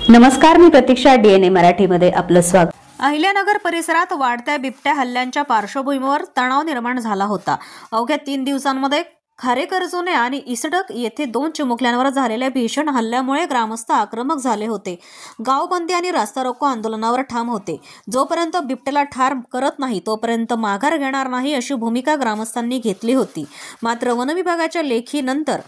नमस्कार, मी प्रतीक्षा. DNA मराठीमध्ये आपलं स्वागत. अहिल्यानगर परिसरात वाढत्या बिबट्या हल्ल्यांच्या पार्श्वभूमीवर तणाव निर्माण झाला होता. अवघ्या 3 दिवसांमध्ये खारेकरजुने आणि इसडक येथे 2 चिमुकल्यांवर झालेल्या भीषण हल्ल्यामुळे ग्रामस्थ आक्रमक झाले होते. गावबंदी आणि रास्ता रोको आंदोलनावर ठाम होते. जोपर्यंत बिबट्याला ठार करत नाही तोपर्यंत माघार घेणार नाही अशी भूमिका ग्रामस्थांनी घेतली होती. मात्र वनविभागाच्या लेखीनंतर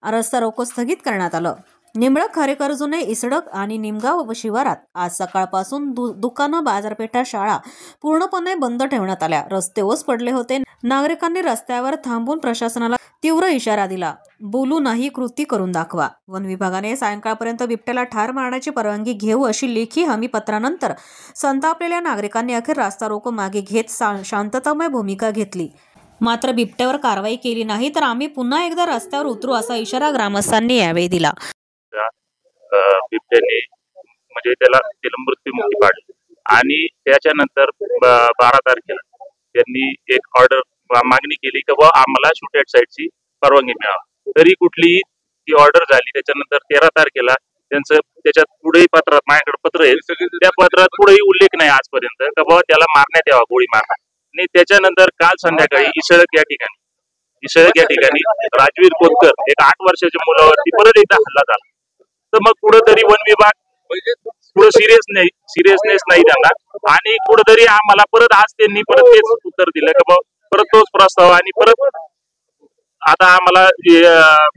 रास्ता रोको स्थगित करण्यात आलं. निंबळक, खारेकरजुने, इसडक आणि निमगाव शिवारात आज सकाळपासून दुकानं, बाजारपेठा, शाळा पूर्णपणे बंद ठेवण्यात आल्या. रस्ते ओस पडले होते. नागरिकांनी रस्त्यावर थांबून प्रशासनाला तीव्र इशारा दिला. बोलू नाही, कृती करून दाखवा. वन विभागाने सायंकाळपर्यंत बिबट्याला ठार मारण्याची परवानगी घेऊ अशी लेखी हमी पत्रानंतर संतापलेल्या नागरिकांनी अखेर रास्ता रोको मागे घेत शांततामय भूमिका घेतली. मात्र बिबट्यावर कारवाई केली नाही तर आम्ही पुन्हा एकदा रस्त्यावर उतरू असा इशारा ग्रामस्थांनी यावेळी दिला. बिबट्याने म्हणजे त्याला मृत्युमुखी पाडले आणि त्याच्यानंतर 12 तारखेला त्यांनी एक ऑर्डर मागणी केली की बाबा आम्हाला शूट ॲट साईटची परवानगी मिळावी. तरी कुठलीही ती ऑर्डर झाली. त्याच्यानंतर 13 तारखेला त्यांचं त्याच्यात पुढेही पत्रात, माझ्याकडे पत्र आहे, त्या पत्रात पुढेही उल्लेख नाही आजपर्यंत का बाबा त्याला मारण्यात यावा, गोळी मारण्यात. आणि त्याच्यानंतर काल संध्याकाळी इसळक या ठिकाणी राजवीर कोतकर एक 8 वर्षाच्या मुलावरती परत एकदा हल्ला झाला. तर मग कुठंतरी वन विभाग पुढे सिरियसनेस नाही त्यांना आणि कुठंतरी आम्हाला परत आज त्यांनी परत तेच उत्तर दिलं की बाबा परत तोच प्रस्ताव आणि परत आता आम्हाला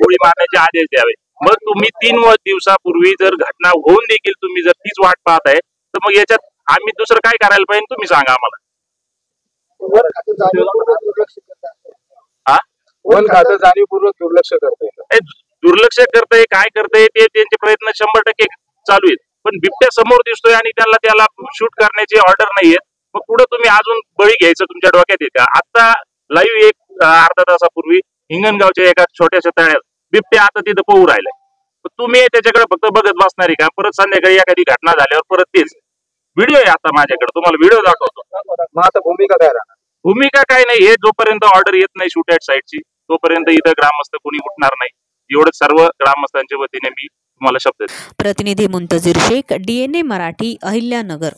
गोळी मारण्याचे आदेश द्यावे. मग तुम्ही 3 दिवसापूर्वी जर घटना होऊन देखील तुम्ही जर तीच वाट पाहताय तर मग याच्यात आम्ही दुसरं काय करायला पाहिजे तुम्ही सांगा आम्हाला. वन खातं जाणीवपूर्वक दुर्लक्ष करतंय. दुर्लक्ष करतंय, काय करतंय ते त्यांचे प्रयत्न 100% चालू आहेत. पण बिबट्या समोर दिसतोय आणि त्याला शूट करण्याची ऑर्डर नाहीये. मग पुढे तुम्ही अजून बळी घ्यायचं तुमच्या डोक्यात येतं. आता लाईव्ह एक अर्धा तासापूर्वी हिंगणगावच्या एका छोट्याशा तळ्यात बिबट्या आता तिथं पोहू राहिलाय. तुम्ही त्याच्याकडे फक्त बघत बसणार का? परत संध्याकाळी एखादी घटना झाल्यावर परत तेच व्हिडिओ आहे आता माझ्याकडे, तुम्हाला व्हिडिओ दाखवतो. मग आता भूमिका काय राहणार? भूमिका काय नाही, हे जोपर्यंत ऑर्डर येत नाही शूट ॲट साईटची तोपर्यंत इथं ग्रामस्थ कोणी उठणार नाही. एवढं सर्व ग्रामस्थांच्या वतीने मी तुम्हाला शब्द देतो. प्रतिनिधी मुंतजीर शेख, DNA मराठी, अहिल्यानगर.